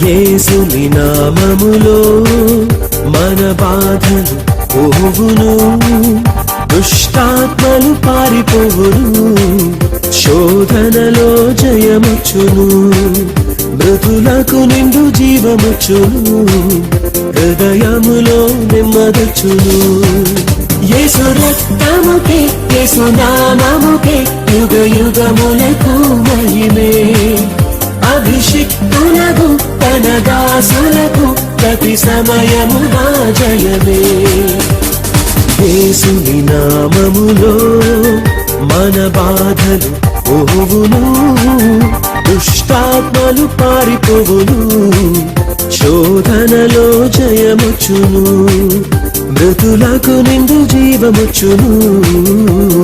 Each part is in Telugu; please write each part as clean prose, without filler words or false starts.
యేసుని నామములో మన బాధలు పోవును, దుష్టాత్మలు పారిపోవును, శోధనలో జయముచ్చును, మృతులకు నిండు జీవముచ్చును, హృదయములో నెమ్మదొచ్చును. యేసు రక్తముకే యేసు నామముకే యుగ యుగములకు మహిమే, అభిషిక్తులకు తన దాసులకు ప్రతి సమయము నా జయమే. యేసుని నామములో మన బాధలు పోవును, దుష్టాత్మలు పారిపోవును, శోధనలో జయముచ్చును, మృతులకు నిండు జీవముచ్చును,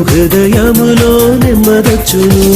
హృదయములో నెమ్మదొచ్చును.